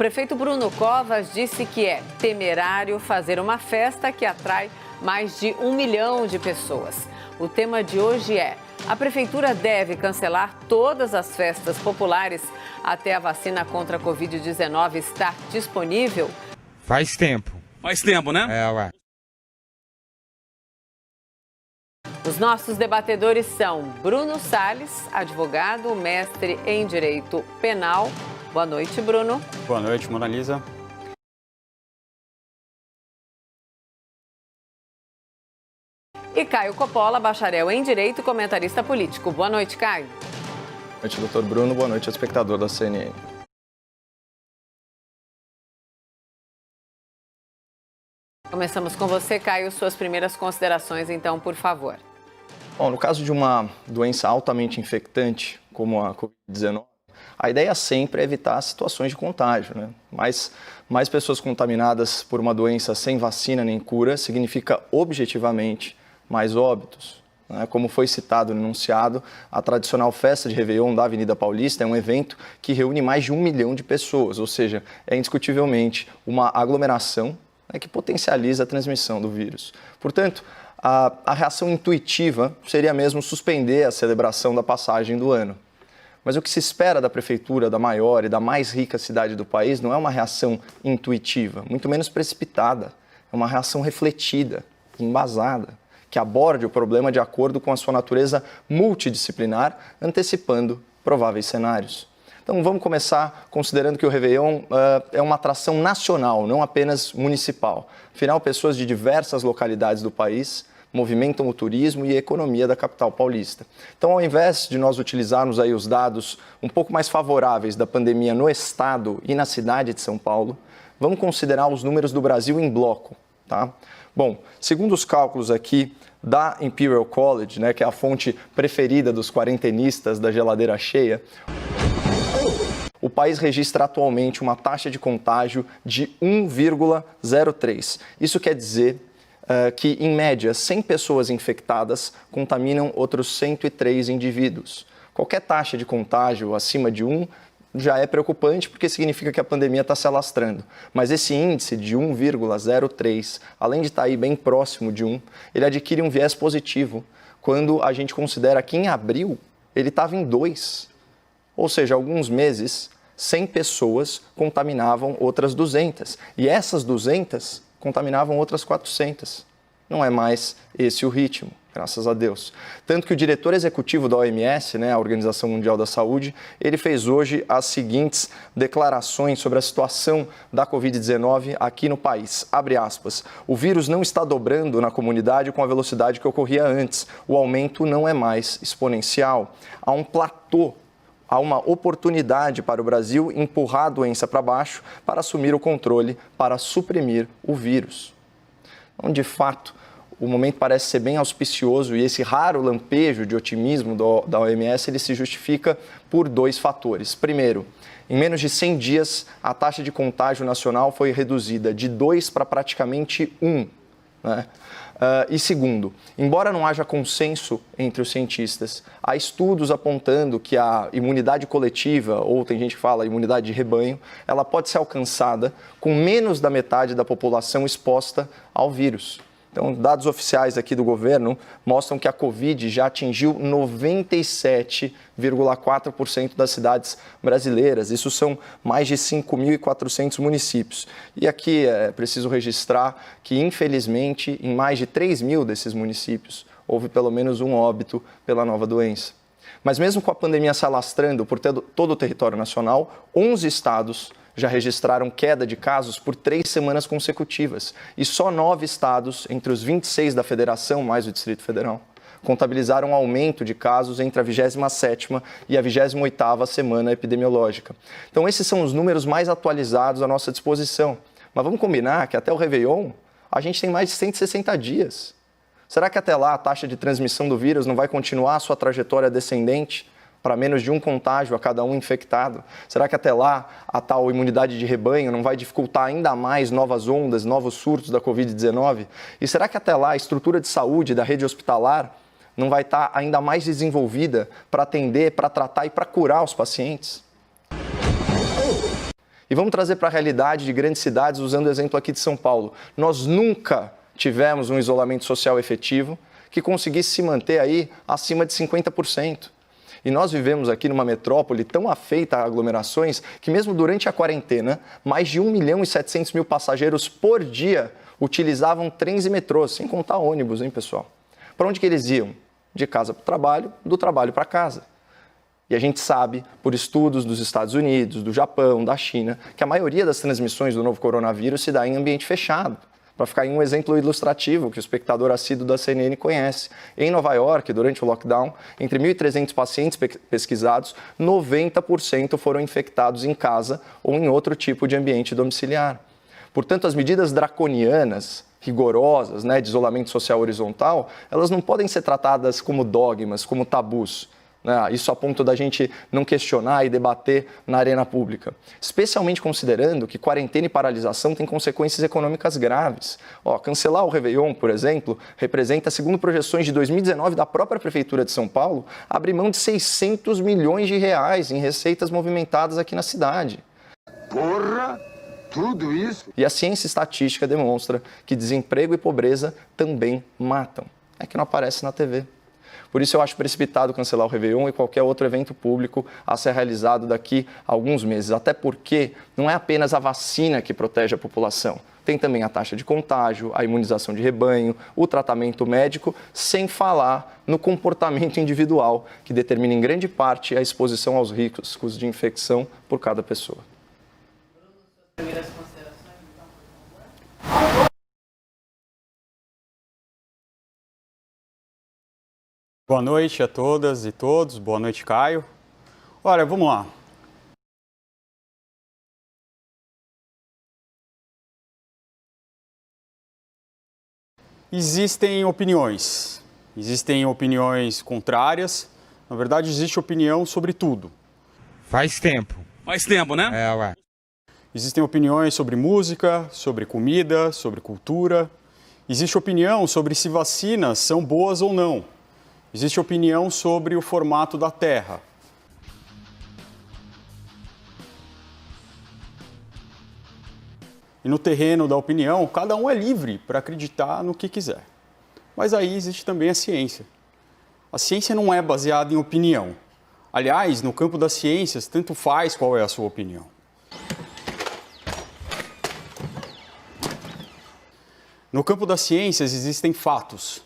prefeito Bruno Covas disse que é temerário fazer uma festa que atrai mais de 1 milhão de pessoas. O tema de hoje é: a prefeitura deve cancelar todas as festas populares até a vacina contra a Covid-19 estar disponível? Faz tempo. Faz tempo, né? Ué. Os nossos debatedores são Bruno Salles, advogado, mestre em Direito Penal. Boa noite, Bruno. Boa noite, Mona Lisa. E Caio Coppola, bacharel em Direito e comentarista político. Boa noite, Caio. Boa noite, doutor Bruno. Boa noite, espectador da CNN. Começamos com você, Caio. Suas primeiras considerações, então, por favor. Bom, no caso de uma doença altamente infectante, como a Covid-19, a ideia sempre é evitar situações de contágio, né? Mais pessoas contaminadas por uma doença sem vacina nem cura significa, objetivamente, mais óbitos. Como foi citado no enunciado, a tradicional festa de Réveillon da Avenida Paulista é um evento que reúne mais de 1 milhão de pessoas, ou seja, é indiscutivelmente uma aglomeração que potencializa a transmissão do vírus. Portanto, a reação intuitiva seria mesmo suspender a celebração da passagem do ano. Mas o que se espera da prefeitura da maior e da mais rica cidade do país não é uma reação intuitiva, muito menos precipitada. É uma reação refletida, embasada, que aborde o problema de acordo com a sua natureza multidisciplinar, antecipando prováveis cenários. Então vamos começar considerando que o Réveillon é uma atração nacional, não apenas municipal. Afinal, pessoas de diversas localidades do país movimentam o turismo e a economia da capital paulista. Então, ao invés de nós utilizarmos aí os dados um pouco mais favoráveis da pandemia no estado e na cidade de São Paulo, vamos considerar os números do Brasil em bloco, tá? Bom, segundo os cálculos aqui da Imperial College, né, que é a fonte preferida dos quarentenistas da geladeira cheia, o país registra atualmente uma taxa de contágio de 1,03. Isso quer dizer que, em média, 100 pessoas infectadas contaminam outros 103 indivíduos. Qualquer taxa de contágio acima de 1 já é preocupante, porque significa que a pandemia está se alastrando. Mas esse índice de 1,03, além de estar aí bem próximo de 1, ele adquire um viés positivo quando a gente considera que em abril ele estava em 2. Ou seja, alguns meses, 100 pessoas contaminavam outras 200. E essas 200 contaminavam outras 400. Não é mais esse o ritmo, graças a Deus. Tanto que o diretor executivo da OMS, a Organização Mundial da Saúde, ele fez hoje as seguintes declarações sobre a situação da Covid-19 aqui no país. Abre aspas. O vírus não está dobrando na comunidade com a velocidade que ocorria antes. O aumento não é mais exponencial. Há um platô. Há uma oportunidade para o Brasil empurrar a doença para baixo para assumir o controle, para suprimir o vírus. Então, de fato, o momento parece ser bem auspicioso e esse raro lampejo de otimismo da OMS ele se justifica por 2 fatores. Primeiro, em menos de 100 dias, a taxa de contágio nacional foi reduzida de 2 para praticamente 1. Né? E segundo, embora não haja consenso entre os cientistas, há estudos apontando que a imunidade coletiva, ou tem gente que fala imunidade de rebanho, ela pode ser alcançada com menos da metade da população exposta ao vírus. Então, dados oficiais aqui do governo mostram que a Covid já atingiu 97,4% das cidades brasileiras. Isso são mais de 5.400 municípios. E aqui é preciso registrar que, infelizmente, em mais de 3.000 desses municípios, houve pelo menos um óbito pela nova doença. Mas mesmo com a pandemia se alastrando por todo o território nacional, 11 estados já registraram queda de casos por 3 semanas consecutivas. E só 9 estados, entre os 26 da federação, mais o Distrito Federal, contabilizaram um aumento de casos entre a 27ª e a 28ª semana epidemiológica. Então, esses são os números mais atualizados à nossa disposição. Mas vamos combinar que até o Réveillon, a gente tem mais de 160 dias. Será que até lá a taxa de transmissão do vírus não vai continuar a sua trajetória descendente para menos de um contágio a cada um infectado? Será que até lá a tal imunidade de rebanho não vai dificultar ainda mais novas ondas, novos surtos da Covid-19? E será que até lá a estrutura de saúde da rede hospitalar não vai estar ainda mais desenvolvida para atender, para tratar e para curar os pacientes? E vamos trazer para a realidade de grandes cidades, usando o exemplo aqui de São Paulo. Nós nunca tivemos um isolamento social efetivo que conseguisse se manter aí acima de 50%. E nós vivemos aqui numa metrópole tão afeita a aglomerações que mesmo durante a quarentena, mais de 1.700.000 passageiros por dia utilizavam trens e metrôs, sem contar ônibus, hein, pessoal? Para onde que eles iam? De casa para o trabalho, do trabalho para casa. E a gente sabe, por estudos dos Estados Unidos, do Japão, da China, que a maioria das transmissões do novo coronavírus se dá em ambiente fechado. Para ficar em um exemplo ilustrativo que o espectador assíduo da CNN conhece. Em Nova York, durante o lockdown, entre 1.300 pacientes pesquisados, 90% foram infectados em casa ou em outro tipo de ambiente domiciliar. Portanto, as medidas draconianas, rigorosas, de isolamento social horizontal, elas não podem ser tratadas como dogmas, como tabus. Isso a ponto da gente não questionar e debater na arena pública. Especialmente considerando que quarentena e paralisação têm consequências econômicas graves. Cancelar o Réveillon, por exemplo, representa, segundo projeções de 2019 da própria Prefeitura de São Paulo, abrir mão de 600 milhões de reais em receitas movimentadas aqui na cidade. Porra! Tudo isso? E a ciência estatística demonstra que desemprego e pobreza também matam. É que não aparece na TV. Por isso eu acho precipitado cancelar o Réveillon e qualquer outro evento público a ser realizado daqui a alguns meses. Até porque não é apenas a vacina que protege a população. Tem também a taxa de contágio, a imunização de rebanho, o tratamento médico, sem falar no comportamento individual, que determina em grande parte a exposição aos riscos de infecção por cada pessoa. Boa noite a todas e todos. Boa noite, Caio. Olha, vamos lá. Existem opiniões contrárias. Na verdade, existe opinião sobre tudo. Faz tempo. Faz tempo, né? Ué. Existem opiniões sobre música, sobre comida, sobre cultura. Existe opinião sobre se vacinas são boas ou não. Existe opinião sobre o formato da Terra. E no terreno da opinião, cada um é livre para acreditar no que quiser. Mas aí existe também a ciência. A ciência não é baseada em opinião. Aliás, no campo das ciências, tanto faz qual é a sua opinião. No campo das ciências existem fatos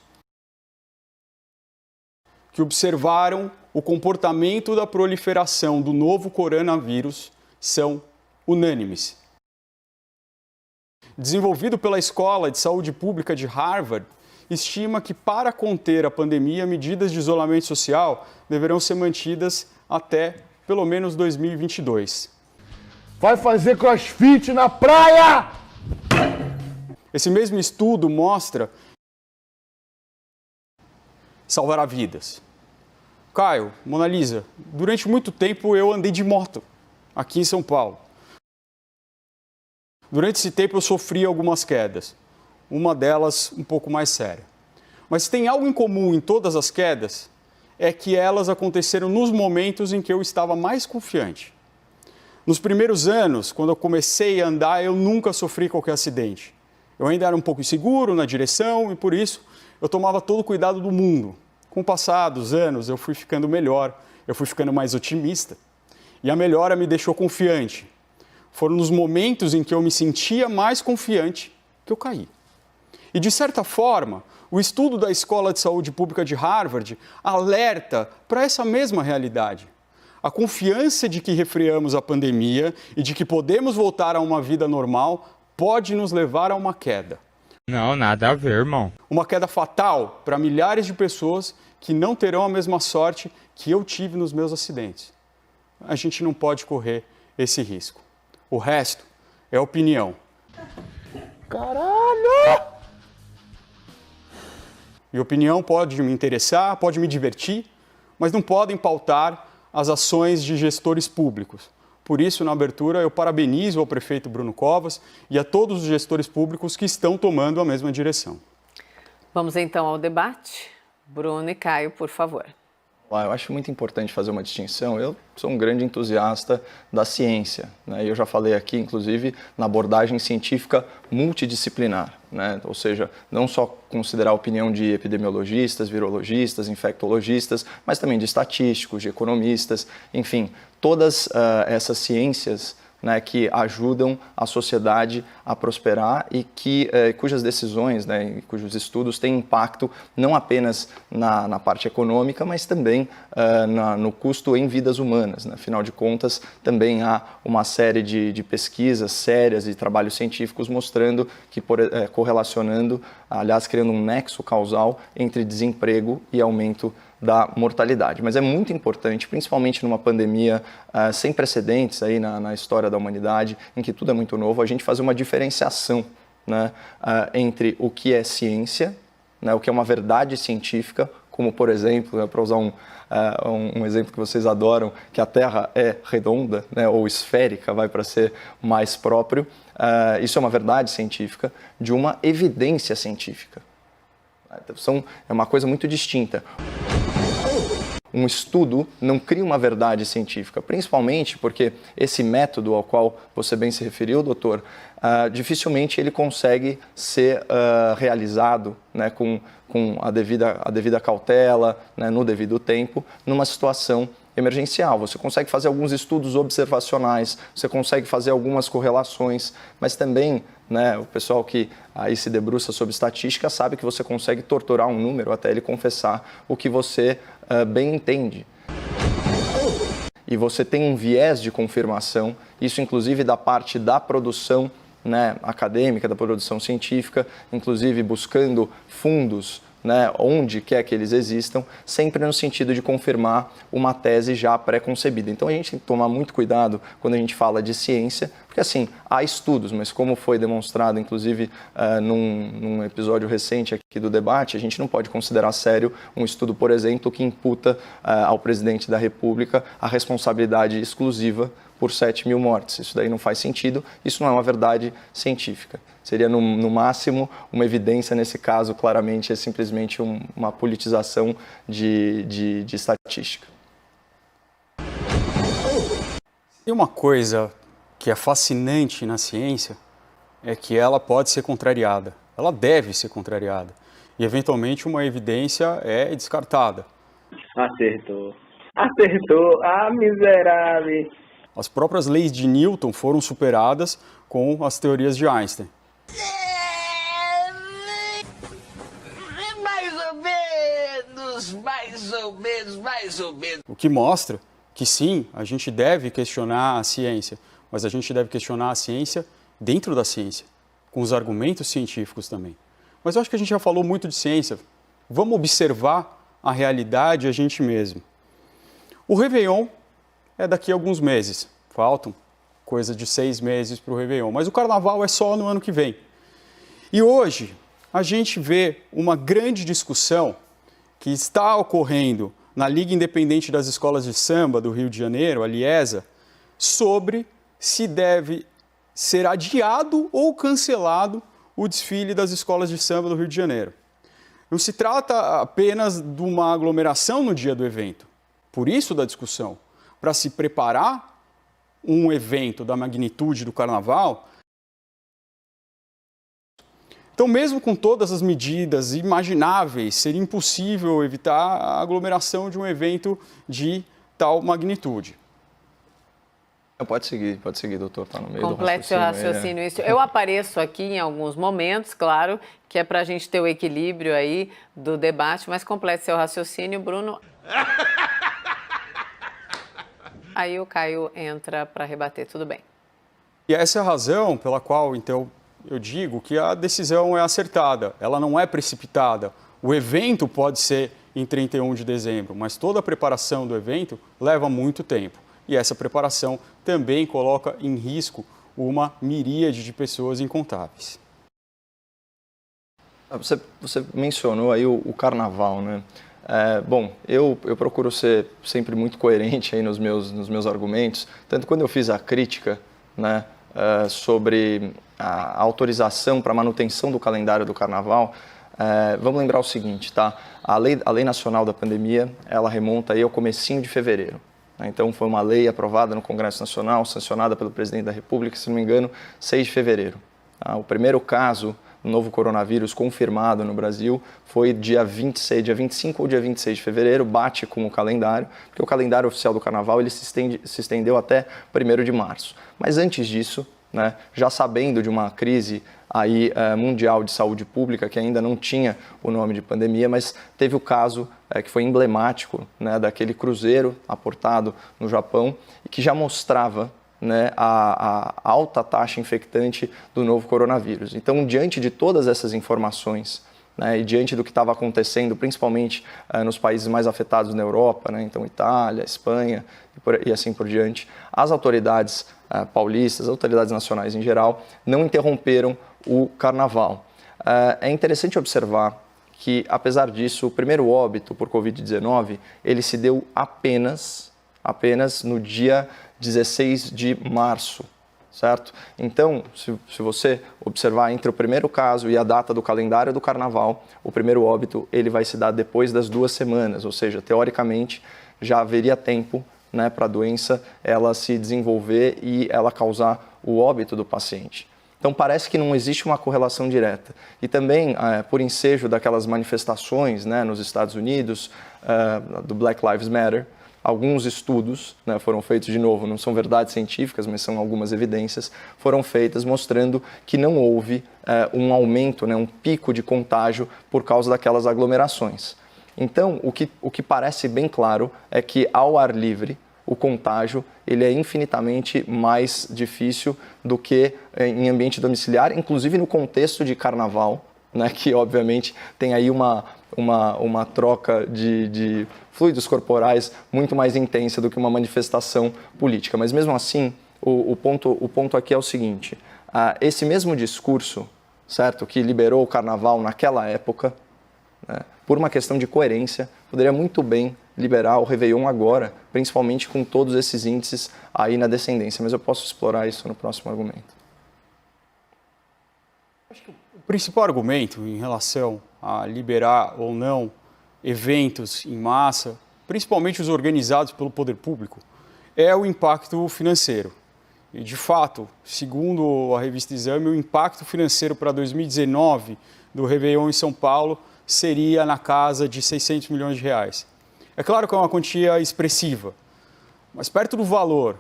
que observaram o comportamento da proliferação do novo coronavírus são unânimes. Desenvolvido pela Escola de Saúde Pública de Harvard, estima que para conter a pandemia, medidas de isolamento social deverão ser mantidas até pelo menos 2022. Vai fazer crossfit na praia! Esse mesmo estudo mostra salvará vidas. Caio, Mona Lisa, durante muito tempo eu andei de moto aqui em São Paulo. Durante esse tempo eu sofri algumas quedas, uma delas um pouco mais séria. Mas tem algo em comum em todas as quedas, é que elas aconteceram nos momentos em que eu estava mais confiante. Nos primeiros anos, quando eu comecei a andar, eu nunca sofri qualquer acidente. Eu ainda era um pouco inseguro na direção e por isso eu tomava todo o cuidado do mundo. Com o passar dos anos, eu fui ficando melhor, eu fui ficando mais otimista. E a melhora me deixou confiante. Foram nos momentos em que eu me sentia mais confiante que eu caí. E, de certa forma, o estudo da Escola de Saúde Pública de Harvard alerta para essa mesma realidade. A confiança de que refreamos a pandemia e de que podemos voltar a uma vida normal pode nos levar a uma queda. Não, nada a ver, irmão. Uma queda fatal para milhares de pessoas que não terão a mesma sorte que eu tive nos meus acidentes. A gente não pode correr esse risco. O resto é opinião. Caralho! E opinião pode me interessar, pode me divertir, mas não podem pautar as ações de gestores públicos. Por isso, na abertura, eu parabenizo ao prefeito Bruno Covas e a todos os gestores públicos que estão tomando a mesma direção. Vamos então ao debate. Bruno e Caio, por favor. Eu acho muito importante fazer uma distinção. Eu sou um grande entusiasta da ciência, né? Eu já falei aqui, inclusive, na abordagem científica multidisciplinar, né? Ou seja, não só considerar a opinião de epidemiologistas, virologistas, infectologistas, mas também de estatísticos, de economistas, enfim, todas essas ciências, né, que ajudam a sociedade a prosperar e cujas decisões, né, cujos estudos têm impacto não apenas na parte econômica, mas também no custo em vidas humanas, né? Afinal de contas, também há uma série de pesquisas sérias e trabalhos científicos mostrando que, correlacionando, aliás, criando um nexo causal entre desemprego e aumento da mortalidade. Mas é muito importante, principalmente numa pandemia sem precedentes aí na história da humanidade, em que tudo é muito novo, a gente fazer uma diferenciação, né, entre o que é ciência, né, o que é uma verdade científica, como, por exemplo, né, para usar um exemplo que vocês adoram, que a Terra é redonda, né, ou esférica, vai para ser mais próprio, isso é uma verdade científica, de uma evidência científica. Então, é uma coisa muito distinta. Um estudo não cria uma verdade científica, principalmente porque esse método ao qual você bem se referiu, doutor, dificilmente ele consegue ser realizado, né, com a devida cautela, né, no devido tempo, numa situação emergencial. Você consegue fazer alguns estudos observacionais, você consegue fazer algumas correlações, mas também, né, o pessoal que aí se debruça sobre estatística sabe que você consegue torturar um número até ele confessar o que você bem entende. E você tem um viés de confirmação, isso inclusive da parte da produção, né, acadêmica, da produção científica, inclusive buscando fundos, né, onde quer que eles existam, sempre no sentido de confirmar uma tese já pré-concebida. Então a gente tem que tomar muito cuidado quando a gente fala de ciência, porque assim, há estudos, mas como foi demonstrado, inclusive, num episódio recente aqui do debate, a gente não pode considerar sério um estudo, por exemplo, que imputa ao presidente da República a responsabilidade exclusiva por 7 mil mortes. Isso daí não faz sentido, isso não é uma verdade científica. Seria, no máximo, uma evidência, nesse caso, claramente, é simplesmente uma politização de estatística. E uma coisa que é fascinante na ciência é que ela pode ser contrariada, ela deve ser contrariada, e eventualmente uma evidência é descartada. Acertou, miserável! As próprias leis de Newton foram superadas com as teorias de Einstein. Mais ou menos. O que mostra que sim, a gente deve questionar a ciência, mas a gente deve questionar a ciência dentro da ciência, com os argumentos científicos também. Mas eu acho que a gente já falou muito de ciência. Vamos observar a realidade a gente mesmo. O Réveillon é daqui a alguns meses. Faltam coisa de 6 meses para o Réveillon. Mas o Carnaval é só no ano que vem. E hoje a gente vê uma grande discussão que está ocorrendo na Liga Independente das Escolas de Samba do Rio de Janeiro, a Liesa, sobre se deve ser adiado ou cancelado o desfile das escolas de samba do Rio de Janeiro. Não se trata apenas de uma aglomeração no dia do evento. Por isso da discussão, para se preparar um evento da magnitude do Carnaval. Então, mesmo com todas as medidas imagináveis, seria impossível evitar a aglomeração de um evento de tal magnitude. Pode seguir, doutor, está no meio Complete do seu raciocínio. raciocínio. Eu apareço aqui em alguns momentos, claro, que é para a gente ter o equilíbrio aí do debate, mas complete seu raciocínio, Bruno. Aí o Caio entra para rebater, tudo bem. E essa é a razão pela qual, então, eu digo que a decisão é acertada, ela não é precipitada. O evento pode ser em 31 de dezembro, mas toda a preparação do evento leva muito tempo. E essa preparação também coloca em risco uma miríade de pessoas incontáveis. Você mencionou aí o Carnaval, né? Bom, eu procuro ser sempre muito coerente aí nos meus argumentos, tanto quando eu fiz a crítica, né, sobre a autorização para a manutenção do calendário do Carnaval, Vamos lembrar o seguinte, tá? A lei nacional da pandemia, ela remonta aí ao comecinho de fevereiro. Né? Então, foi uma lei aprovada no Congresso Nacional, sancionada pelo presidente da República, se não me engano, 6 de fevereiro. Tá? O primeiro caso do novo coronavírus confirmado no Brasil foi dia 25 ou dia 26 de fevereiro, bate com o calendário, porque o calendário oficial do Carnaval ele se estendeu até 1º de março. Mas antes disso, né, já sabendo de uma crise aí, mundial de saúde pública, que ainda não tinha o nome de pandemia, mas teve o caso que foi emblemático, né, daquele cruzeiro aportado no Japão e que já mostrava, né, a alta taxa infectante do novo coronavírus. Então, diante de todas essas informações, né, e diante do que estava acontecendo, principalmente nos países mais afetados na Europa, né, então Itália, Espanha e assim por diante, as autoridades paulistas, as autoridades nacionais em geral, não interromperam o carnaval. É interessante observar que, apesar disso, o primeiro óbito por Covid-19, ele se deu apenas no dia 16 de março, certo? Então, se você observar entre o primeiro caso e a data do calendário do carnaval, o primeiro óbito ele vai se dar depois das 2 semanas, ou seja, teoricamente já haveria tempo, né, para a doença ela se desenvolver e ela causar o óbito do paciente. Então parece que não existe uma correlação direta. E também, por ensejo daquelas manifestações, né, nos Estados Unidos, do Black Lives Matter, alguns estudos, né, foram feitos de novo, não são verdades científicas, mas são algumas evidências, foram feitas mostrando que não houve um aumento, né, um pico de contágio por causa daquelas aglomerações. Então, o que parece bem claro é que ao ar livre, o contágio ele é infinitamente mais difícil do que em ambiente domiciliar, inclusive no contexto de carnaval, né, que obviamente tem aí uma troca de fluidos corporais muito mais intensa do que uma manifestação política. Mas mesmo assim, o ponto aqui é o seguinte, esse mesmo discurso, certo, que liberou o carnaval naquela época, né, por uma questão de coerência, poderia muito bem liberar o Réveillon agora, principalmente com todos esses índices aí na descendência. Mas eu posso explorar isso no próximo argumento. Acho que o principal argumento em relação a liberar ou não eventos em massa, principalmente os organizados pelo poder público, é o impacto financeiro. E, de fato, segundo a revista Exame, o impacto financeiro para 2019 do Réveillon em São Paulo seria na casa de 600 milhões de reais. É claro que é uma quantia expressiva, mas perto do valor.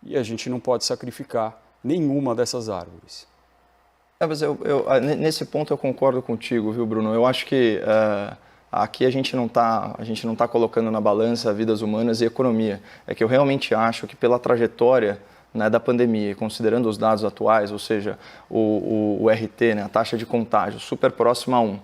E a gente não pode sacrificar nenhuma dessas árvores. Mas nesse ponto eu concordo contigo, viu, Bruno? Eu acho que aqui a gente não tá colocando na balança vidas humanas e economia. É que eu realmente acho que pela trajetória, né, da pandemia, considerando os dados atuais, ou seja, o RT, né, a taxa de contágio super próxima a 1,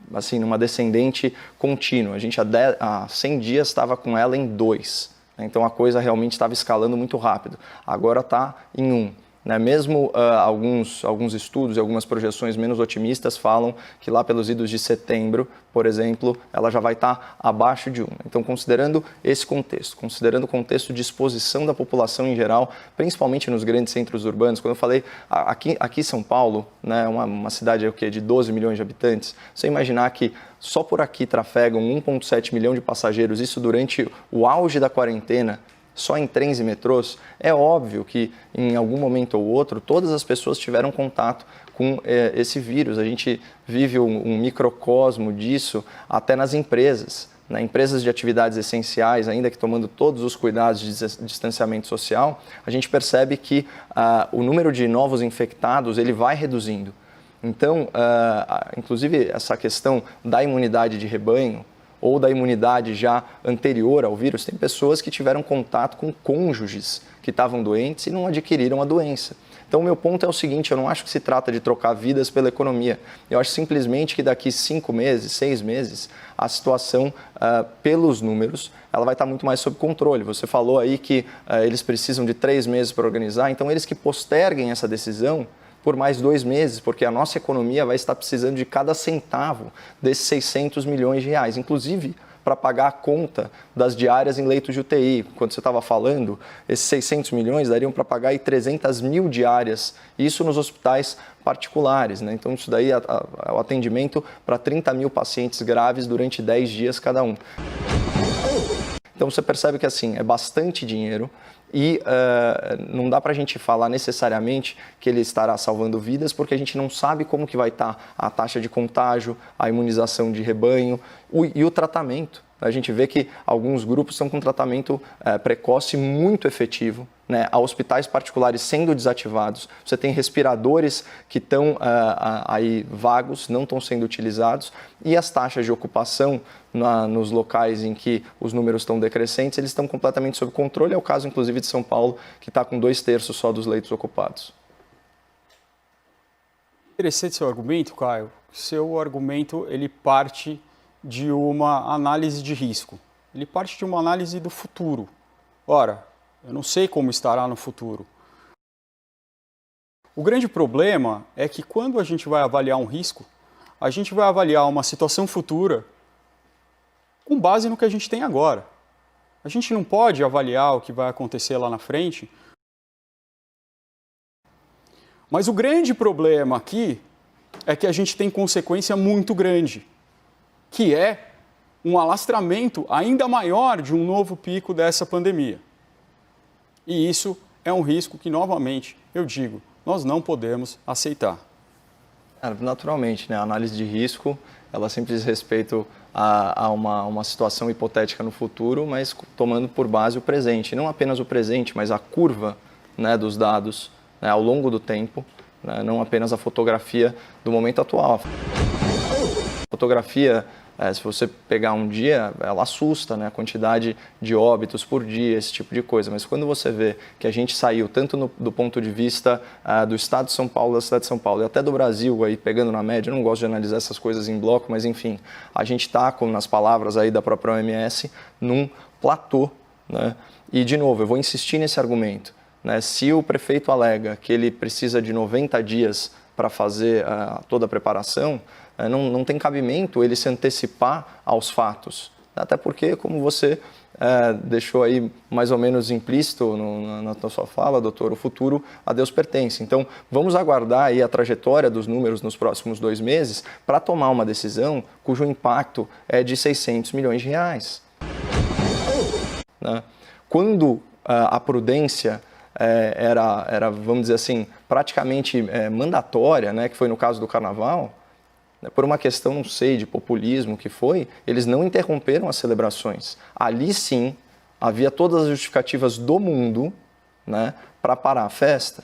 numa descendente contínua. A gente há 100 dias estava com ela em 2, né, então a coisa realmente estava escalando muito rápido. Agora está em 1. Né? Mesmo alguns estudos e algumas projeções menos otimistas falam que lá pelos idos de setembro, por exemplo, ela já vai estar abaixo de 1. Então, considerando esse contexto, considerando o contexto de exposição da população em geral, principalmente nos grandes centros urbanos, quando eu falei aqui em São Paulo, né, uma cidade de 12 milhões de habitantes, você imaginar que só por aqui trafegam 1,7 milhão de passageiros, isso durante o auge da quarentena, só em trens e metrôs, é óbvio que em algum momento ou outro todas as pessoas tiveram contato com esse vírus. A gente vive um microcosmo disso até nas empresas, né? Empresas de atividades essenciais, ainda que tomando todos os cuidados de distanciamento social, a gente percebe que o número de novos infectados ele vai reduzindo. Então, inclusive essa questão da imunidade de rebanho, ou da imunidade já anterior ao vírus, tem pessoas que tiveram contato com cônjuges que estavam doentes e não adquiriram a doença. Então, o meu ponto é o seguinte, eu não acho que se trata de trocar vidas pela economia. Eu acho simplesmente que daqui 5 meses, 6 meses, a situação, pelos números, ela vai estar muito mais sob controle. Você falou aí que eles precisam de 3 meses para organizar, então eles que posterguem essa decisão por mais 2 meses, porque a nossa economia vai estar precisando de cada centavo desses 600 milhões de reais. Inclusive, para pagar a conta das diárias em leitos de UTI. Quando você estava falando, esses 600 milhões dariam para pagar aí 300 mil diárias, isso nos hospitais particulares, né? Então isso daí é o atendimento para 30 mil pacientes graves durante 10 dias cada um. Então você percebe que assim, é bastante dinheiro e não dá para a gente falar necessariamente que ele estará salvando vidas, porque a gente não sabe como que vai estar a taxa de contágio, a imunização de rebanho e o tratamento. A gente vê que alguns grupos estão com tratamento precoce muito efetivo, né? Há hospitais particulares sendo desativados, você tem respiradores que estão aí vagos, não estão sendo utilizados, e as taxas de ocupação nos locais em que os números estão decrescentes, eles estão completamente sob controle. É o caso, inclusive, de São Paulo, que está com 2/3 só dos leitos ocupados. Interessante seu argumento, Caio. Seu argumento, ele parte de uma análise de risco. Ele parte de uma análise do futuro. Ora, eu não sei como estará no futuro. O grande problema é que quando a gente vai avaliar um risco, a gente vai avaliar uma situação futura com base no que a gente tem agora. A gente não pode avaliar o que vai acontecer lá na frente. Mas o grande problema aqui é que a gente tem consequência muito grande, que é um alastramento ainda maior de um novo pico dessa pandemia. E isso é um risco que, novamente, eu digo, nós não podemos aceitar. Naturalmente, né? A análise de risco, ela sempre diz respeito a uma situação hipotética no futuro, mas tomando por base o presente. Não apenas o presente, mas a curva, né, dos dados, né, ao longo do tempo, né, não apenas a fotografia do momento atual. A fotografia, se você pegar um dia, ela assusta, né? A quantidade de óbitos por dia, esse tipo de coisa. Mas quando você vê que a gente saiu, tanto do ponto de vista do Estado de São Paulo, da cidade de São Paulo, e até do Brasil, aí, pegando na média, eu não gosto de analisar essas coisas em bloco, mas enfim, a gente está, como nas palavras aí da própria OMS, num platô, né? E, de novo, eu vou insistir nesse argumento, né? Se o prefeito alega que ele precisa de 90 dias para fazer toda a preparação, não tem cabimento ele se antecipar aos fatos. Até porque, como você deixou aí mais ou menos implícito na sua fala, doutor, o futuro a Deus pertence. Então, vamos aguardar aí a trajetória dos números nos próximos 2 meses para tomar uma decisão cujo impacto é de 600 milhões de reais. Né? Quando a prudência era, vamos dizer assim, praticamente mandatória, né, que foi no caso do Carnaval, por uma questão, não sei, de populismo que foi, eles não interromperam as celebrações. Ali sim, havia todas as justificativas do mundo, né, para parar a festa.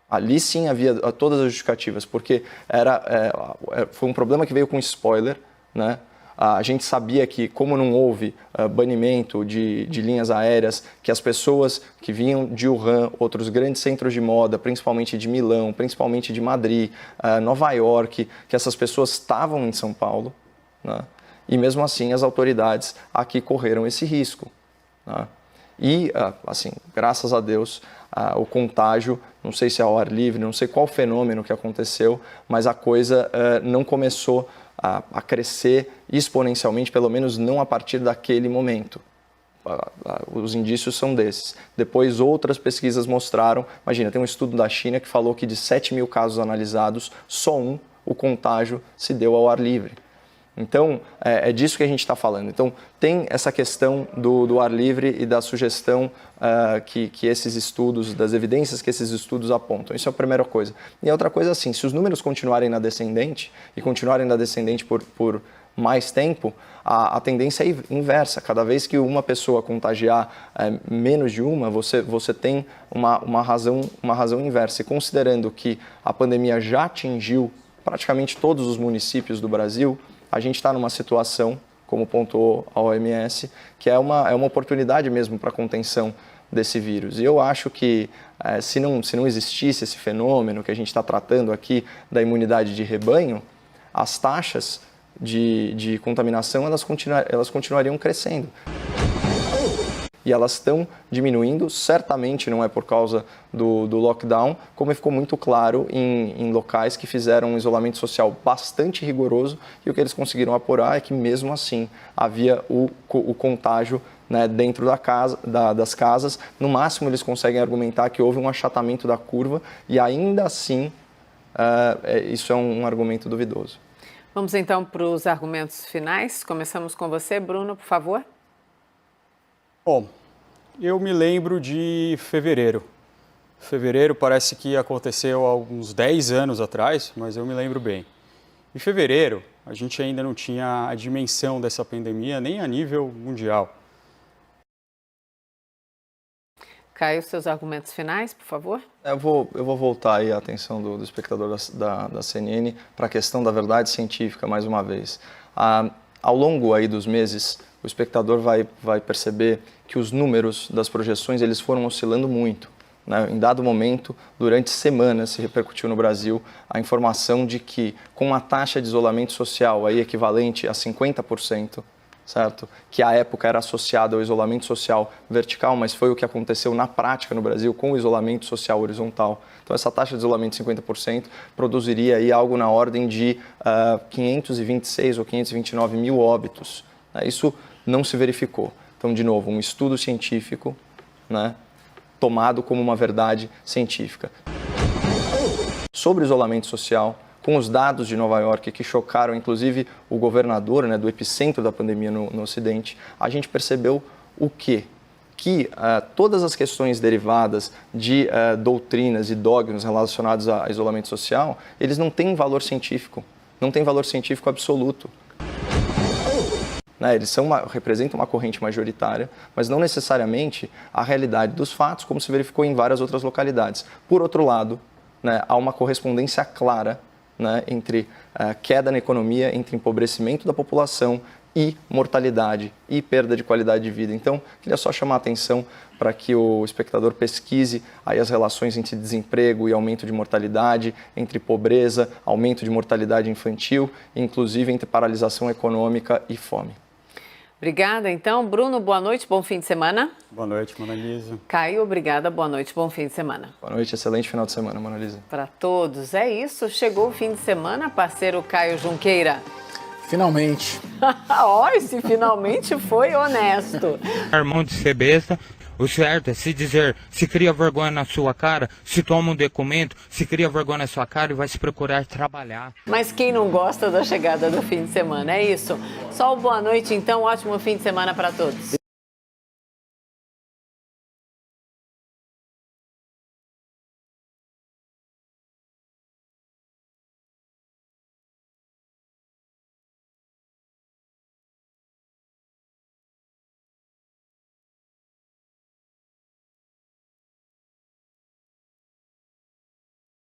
Ali sim havia todas as justificativas, porque foi um problema que veio com spoiler, né? A gente sabia que, como não houve banimento de linhas aéreas, que as pessoas que vinham de Wuhan, outros grandes centros de moda, principalmente de Milão, principalmente de Madrid, Nova York, que essas pessoas estavam em São Paulo, né? E mesmo assim as autoridades aqui correram esse risco, né? E, assim, graças a Deus, o contágio, não sei se é ao ar livre, não sei qual fenômeno que aconteceu, mas a coisa não começou a crescer exponencialmente, pelo menos não a partir daquele momento. Os indícios são desses. Depois outras pesquisas mostraram, imagina, tem um estudo da China que falou que de 7 mil casos analisados, só o contágio se deu ao ar livre. Então, é disso que a gente está falando. Então, tem essa questão do ar livre e da sugestão que esses estudos, das evidências que esses estudos apontam. Isso é a primeira coisa. E a outra coisa, assim, se os números continuarem na descendente, e continuarem na descendente por mais tempo, a tendência é inversa. Cada vez que uma pessoa contagiar menos de uma, você tem uma razão inversa. E considerando que a pandemia já atingiu praticamente todos os municípios do Brasil, a gente está numa situação, como pontuou a OMS, que é uma oportunidade mesmo para a contenção desse vírus. E eu acho que se não existisse esse fenômeno que a gente está tratando aqui da imunidade de rebanho, as taxas de contaminação elas continuariam crescendo. E elas estão diminuindo, certamente não é por causa do lockdown, como ficou muito claro em locais que fizeram um isolamento social bastante rigoroso, e o que eles conseguiram apurar é que mesmo assim havia o contágio, né, dentro das casas. No máximo eles conseguem argumentar que houve um achatamento da curva e ainda assim isso é um argumento duvidoso. Vamos então para os argumentos finais. Começamos com você, Bruno, por favor. Bom, eu me lembro de fevereiro. Fevereiro parece que aconteceu há uns 10 anos atrás, mas eu me lembro bem. Em fevereiro, a gente ainda não tinha a dimensão dessa pandemia, nem a nível mundial. Caio, seus argumentos finais, por favor. Eu vou voltar aí a atenção do espectador da CNN para a questão da verdade científica, mais uma vez. Ao longo aí dos meses, o espectador vai perceber que os números das projeções eles foram oscilando muito, né? Em dado momento, durante semanas, se repercutiu no Brasil a informação de que, com uma taxa de isolamento social aí equivalente a 50%, certo? Que à época era associado ao isolamento social vertical, mas foi o que aconteceu na prática no Brasil com o isolamento social horizontal. Então, essa taxa de isolamento de 50% produziria aí algo na ordem de 526 ou 529 mil óbitos. Isso não se verificou. Então, de novo, um estudo científico, né, tomado como uma verdade científica. Sobre o isolamento social, com os dados de Nova York que chocaram, inclusive, o governador, né, do epicentro da pandemia no Ocidente, a gente percebeu o quê? Que todas as questões derivadas de doutrinas e dogmas relacionados a isolamento social, eles não têm valor científico, não têm valor científico absoluto. Eles representam uma corrente majoritária, mas não necessariamente a realidade dos fatos, como se verificou em várias outras localidades. Por outro lado, né, há uma correspondência clara, né, entre queda na economia, entre empobrecimento da população e mortalidade e perda de qualidade de vida. Então, queria só chamar a atenção para que o espectador pesquise aí as relações entre desemprego e aumento de mortalidade, entre pobreza, aumento de mortalidade infantil, inclusive entre paralisação econômica e fome. Obrigada, então. Bruno, boa noite, bom fim de semana. Boa noite, Mona Lisa. Caio, obrigada, boa noite, bom fim de semana. Boa noite, excelente final de semana, Mona Lisa. Para todos, é isso. Chegou o fim de semana, parceiro Caio Junqueira. Finalmente. Ó, esse finalmente foi honesto. Irmão de ser besta, o certo é se dizer, se cria vergonha na sua cara, se toma um documento, se cria vergonha na sua cara e vai se procurar trabalhar. Mas quem não gosta da chegada do fim de semana, é isso. Só o boa noite, então, ótimo fim de semana para todos.